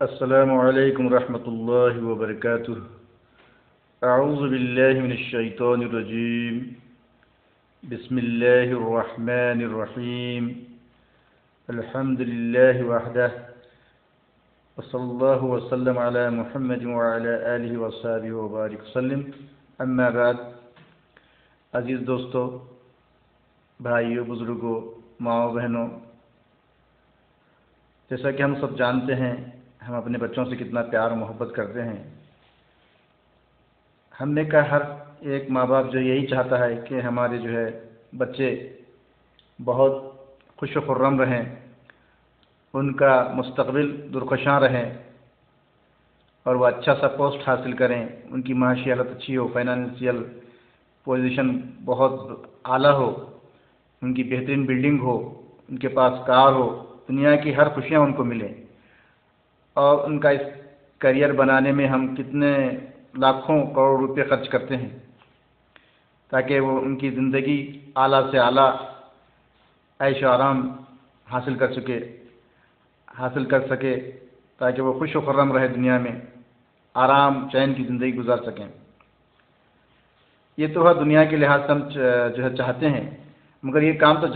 السلام علیکم ورحمۃ اللہ وبرکاتہ۔ اعوذ باللہ من الشیطان الرجیم، بسم اللہ الرحمن الرحیم، الحمد للہ وحدہ، وصلی اللہ وسلم علی محمد وعلی آلہ وصحبہ وبارک وسلم، اما بعد۔ عزیز دوستو، بھائیوں، بزرگوں، ماؤں، بہنوں، جیسا کہ ہم سب جانتے ہیں، ہم اپنے بچوں سے کتنا پیار و محبت کرتے ہیں۔ ہم نے کہا ہر ایک ماں باپ جو یہی چاہتا ہے کہ ہمارے بچے بہت خوش و خرم رہیں، ان کا مستقبل درخشاں رہے اور وہ اچھا سا پوسٹ حاصل کریں، ان کی معاشی حالت اچھی ہو، فائنانشیل پوزیشن بہت اعلیٰ ہو، ان کی بہترین بلڈنگ ہو، ان کے پاس کار ہو، دنیا کی ہر خوشیاں ان کو ملیں۔ اور ان کا اس کیریئر بنانے میں ہم کتنے لاکھوں کروڑ روپے خرچ کرتے ہیں تاکہ وہ ان کی زندگی اعلیٰ سے اعلیٰ عیش و آرام حاصل کر سکے تاکہ وہ خوش و خرم رہے، دنیا میں آرام چین کی زندگی گزار سکیں۔ یہ تو ہے دنیا کے لحاظ سے ہم چاہتے ہیں، مگر یہ کام تو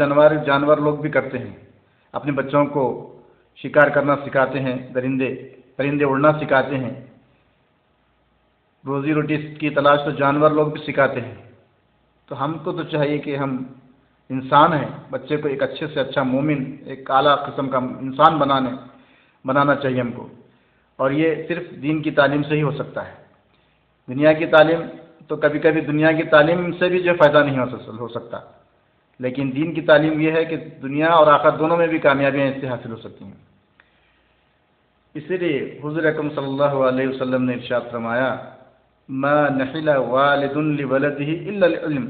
جانور لوگ بھی کرتے ہیں۔ اپنے بچوں کو شکار کرنا سکھاتے ہیں، پرندے اڑنا سکھاتے ہیں، روزی روٹی کی تلاش تو جانور لوگ بھی سکھاتے ہیں۔ تو ہم کو تو چاہیے کہ ہم انسان ہیں، بچے کو ایک اچھے سے اچھا مومن، ایک اعلیٰ قسم کا انسان بنانا چاہیے ہم کو، اور یہ صرف دین کی تعلیم سے ہی ہو سکتا ہے۔ دنیا کی تعلیم تو کبھی کبھی دنیا کی تعلیم سے بھی فائدہ نہیں ہو سکتا، لیکن دین کی تعلیم یہ ہے کہ دنیا اور آخرت دونوں میں بھی کامیابیاں اس سے حاصل ہو سکتی ہیں۔ اسی لیے حضور اکرم صلی اللہ علیہ وسلم نے ارشاد فرمایا، ما نحل والد لولده الا العلم،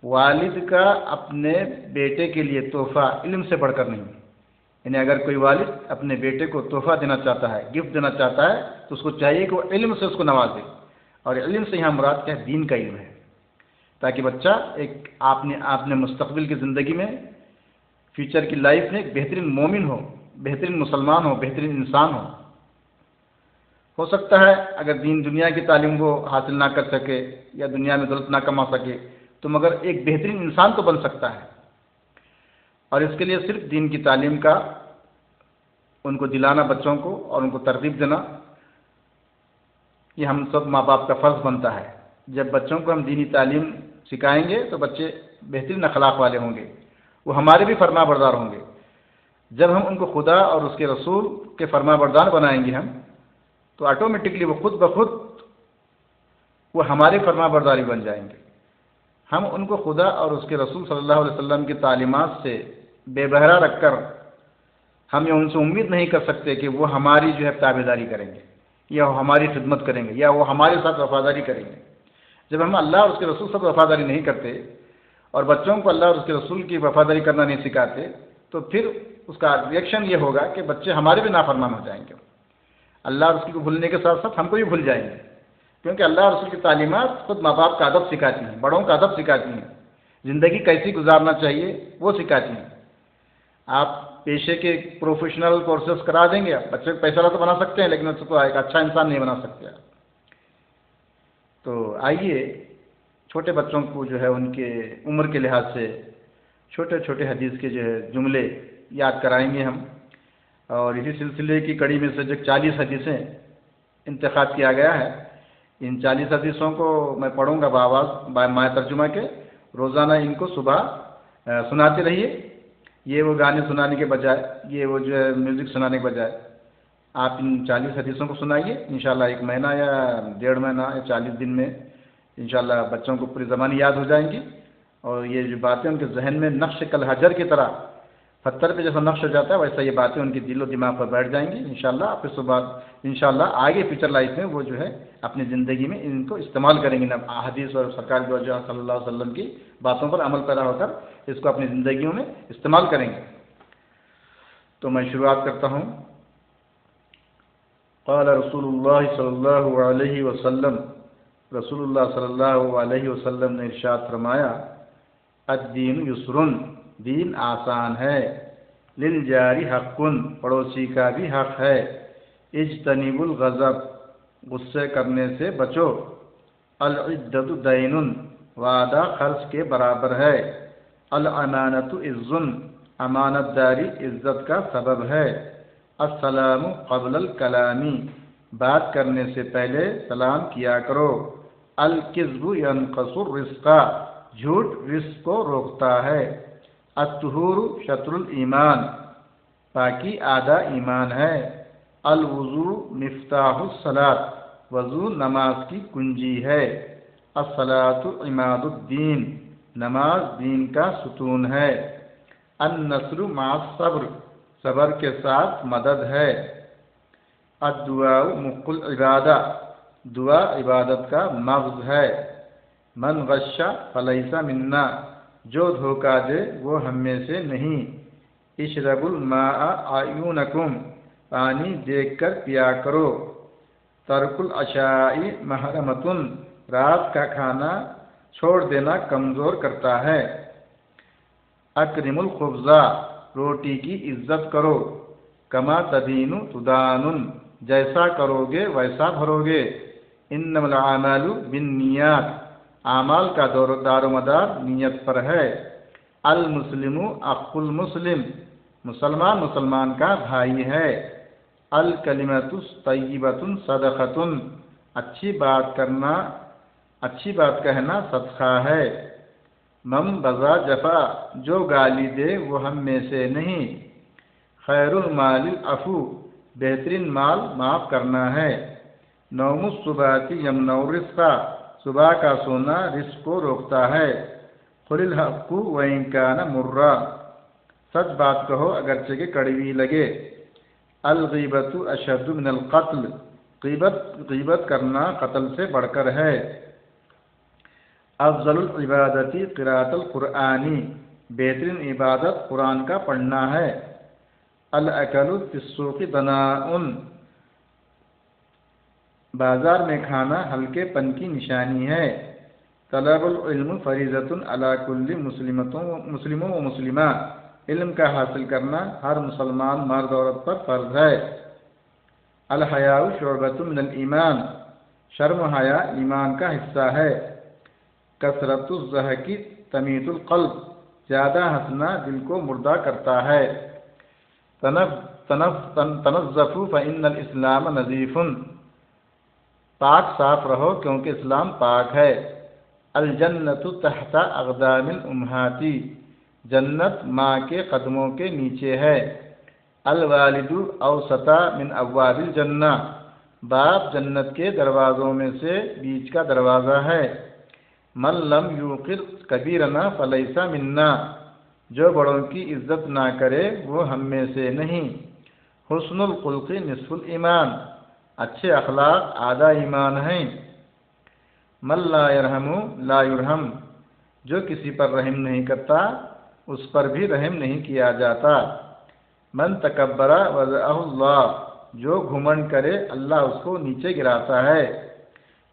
والد کا اپنے بیٹے کے لیے تحفہ علم سے بڑھ کر نہیں۔ یعنی اگر کوئی والد اپنے بیٹے کو تحفہ دینا چاہتا ہے، گفٹ دینا چاہتا ہے، تو اس کو چاہیے کہ وہ علم سے اس کو نوازے، اور علم سے یہاں مراد کیا ہے؟ دین کا علم ہے، تاکہ بچہ ایک آپ نے مستقبل کی زندگی میں، فیوچر کی لائف میں ایک بہترین مومن ہو، بہترین مسلمان ہو، بہترین انسان ہو سکتا ہے اگر دنیا کی تعلیم وہ حاصل نہ کر سکے یا دنیا میں دولت نہ کما سکے، تو مگر ایک بہترین انسان تو بن سکتا ہے۔ اور اس کے لیے صرف دین کی تعلیم کا ان کو دلانا، بچوں کو، اور ان کو ترغیب دینا، یہ ہم سب ماں باپ کا فرض بنتا ہے۔ جب بچوں کو ہم دینی تعلیم سکھائیں گے تو بچے بہترین اخلاق والے ہوں گے، وہ ہمارے بھی فرما بردار ہوں گے۔ جب ہم ان کو خدا اور اس کے رسول کے فرما بردار بنائیں گے ہم، تو آٹومیٹکلی وہ خود بخود وہ ہمارے فرما برداری بن جائیں گے۔ ہم ان کو خدا اور اس کے رسول صلی اللہ علیہ وسلم کی تعلیمات سے بے بہرہ رکھ کر ہم ان سے امید نہیں کر سکتے کہ وہ ہماری تابعداری کریں گے، یا وہ ہماری خدمت کریں گے، یا وہ ہمارے ساتھ وفاداری کریں گے۔ جب ہم اللہ اور اس کے رسول سے وفاداری نہیں کرتے اور بچوں کو اللہ اور اس کے رسول کی وفاداری کرنا نہیں سکھاتے، تو پھر اس کا ریئیکشن یہ ہوگا کہ بچے ہمارے بھی نافرمان ہو جائیں گے، اللہ اور رسول کو بھولنے کے ساتھ ساتھ ہم کو بھی بھول جائیں گے، کیونکہ اللہ اور رسول کی تعلیمات خود ماں باپ کا ادب سکھاتی ہیں، بڑوں کا ادب سکھاتی ہیں، زندگی کیسی گزارنا چاہیے وہ سکھاتی ہیں۔ آپ پیشے کے پروفیشنل کورسز کرا دیں گے، بچے کو پیسہ تو بنا سکتے ہیں، لیکن اس کو ایک اچھا انسان نہیں بنا سکتے۔ تو آئیے چھوٹے بچوں کو ان کے عمر کے لحاظ سے چھوٹے چھوٹے حدیث کے جملے یاد کرائیں گے ہم، اور اسی سلسلے کی کڑی میں سے جو 40 حدیثیں انتخاب کیا گیا ہے، ان 40 حدیثوں کو میں پڑھوں گا بآواز مائع ترجمہ کے۔ روزانہ ان کو صبح سناتے رہیے، یہ وہ گانے سنانے کے بجائے، یہ وہ میوزک سنانے کے بجائے آپ ان 40 حدیثوں کو سنائیے۔ انشاءاللہ 1 مہینہ یا 1.5 مہینہ یا 40 دن میں انشاءاللہ بچوں کو پوری زبانی یاد ہو جائیں گی، اور یہ جو باتیں ان کے ذہن میں نقش کل حجر کی طرح پتھر پہ جیسا نقش ہو جاتا ہے، ویسا یہ باتیں ان کی دل و دماغ پر بیٹھ جائیں گی انشاءاللہ۔ آپ اس کے بعد انشاءاللہ آگے فیوچر لائف میں وہ اپنی زندگی میں ان کو استعمال کریں گے، حدیث اور سرکار صلی اللہ علیہ وسلم کی باتوں پر عمل پیرا ہو کر اس کو اپنی زندگیوں میں استعمال کریں گے۔ تو میں شروعات کرتا ہوں۔ قال رسول اللہ صلی اللہ علیہ وسلم، رسول اللہ صلی اللہ علیہ وسلم نے ارشاد فرمایا، الدین یسرن، دین آسان ہے، للجاری حق، پڑوسی کا بھی حق ہے، اجتنب الغضب، غصے کرنے سے بچو، العدت دین، وعدہ خرچ کے برابر ہے، الامانۃ عز، امانت داری عزت کا سبب ہے، السلام قبل الکلام، بات کرنے سے پہلے سلام کیا کرو، الکذب ینقص الرزق، جھوٹ رزق کو روکتا ہے، الطہور شطر الایمان، پاکی آدھا ایمان ہے، الوضوء مفتاح الصلاۃ، وضو نماز کی کنجی ہے، الصلاۃ عماد الدین، نماز دین کا ستون ہے، النصر مع الصبر، صبر کے ساتھ مدد ہے، الدعاء مخ العبادہ، دعا عبادت کا مغز ہے، من غش فلیس منا، جو دھوکہ دے وہ ہم میں سے نہیں، اشرب الماء اعینکم، پانی دیکھ کر پیا کرو، ترک العشاء محرمۃ، رات کا کھانا چھوڑ دینا کمزور کرتا ہے، اکرم الخبز، روٹی کی عزت کرو، کما تدین تدان، جیسا کرو گے ویسا بھرو گے، انما الاعمال بالنیات، اعمال کا دار و مدار نیت پر ہے، المسلم اخو المسلم، مسلمان مسلمان کا بھائی ہے، الکلمۃ طیبۃ صدقۃ، اچھی بات کہنا صدقہ ہے، من بذا جفا، جو گالی دے وہ ہم میں سے نہیں، خیر المال العفو، بہترین مال معاف کرنا ہے، نوم الصبح یمنع الرزق، صبح کا سونا رزق کو روکتا ہے، قل الحق وان کان مرا، سچ بات کہو اگرچہ کہ کڑوی لگے، الغیبۃ اشد من القتل، غیبت کرنا قتل سے بڑھ کر ہے، افضل العبادت قراءۃ القرآن، بہترین عبادت قرآن کا پڑھنا ہے، الاکل فی السوق دناء، بازار میں کھانا ہلکے پن کی نشانی ہے، طلب العلم فریضۃ علی کل مسلم و مسلمہ، علم کا حاصل کرنا ہر مسلمان مرد عورت پر فرض ہے، الحیاء شعبۃ من الایمان، شرم و حیا ایمان کا حصہ ہے، کثرت الضحک تمیت القلب، زیادہ ہنسنا دل کو مردہ کرتا ہے، تنظفوا فإن الاسلام نظیف، پاک صاف رہو کیونکہ اسلام پاک ہے، الجنت تحت اقدام الامہات، جنت ماں کے قدموں کے نیچے ہے، الوالد اوسط من ابواب الجنہ، باپ جنت کے دروازوں میں سے بیچ کا دروازہ ہے، من لم یوقر کبیرنا فلیس منا، جو بڑوں کی عزت نہ کرے وہ ہم میں سے نہیں، حسن الخلق نصف الایمان، اچھے اخلاق آدھا ایمان ہیں، من لا یرحم لا یرحم، جو کسی پر رحم نہیں کرتا اس پر بھی رحم نہیں کیا جاتا، من تکبر وضعہ اللہ، جو گھمنڈ کرے اللہ اس کو نیچے گراتا ہے،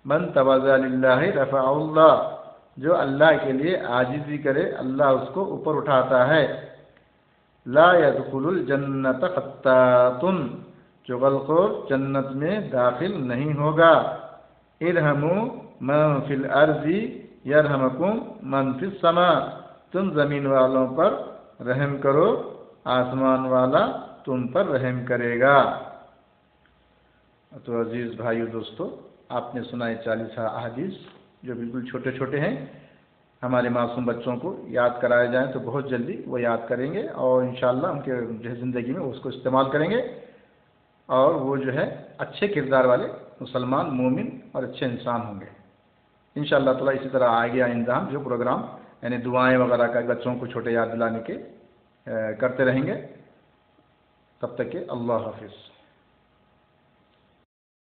من تواضع للہ رفعہ اللہ، جو اللہ کے لیے عاجزی کرے اللہ اس کو اوپر اٹھاتا ہے، لا يدخل الجنت خطات، چغلخور جنت میں داخل نہیں ہوگا، ارحموا من فی الارض یرحمکم من فی السماء، تم زمین والوں پر رحم کرو آسمان والا تم پر رحم کرے گا۔ تو عزیز بھائیو دوستو، آپ نے سنا یہ 40 احادیث جو بالکل چھوٹے چھوٹے ہیں، ہمارے معصوم بچوں کو یاد کرائے جائیں تو بہت جلدی وہ یاد کریں گے، اور انشاءاللہ ان کے جو ہے زندگی میں اس کو استعمال کریں گے، اور وہ جو ہے اچھے کردار والے مسلمان مومن اور اچھے انسان ہوں گے انشاءاللہ تعالیٰ۔ اسی طرح آگے آئندہ ہم جو پروگرام یعنی دعائیں وغیرہ کا بچوں کو چھوٹے یاد دلانے کے کرتے رہیں گے، تب تک کہ اللہ حافظ۔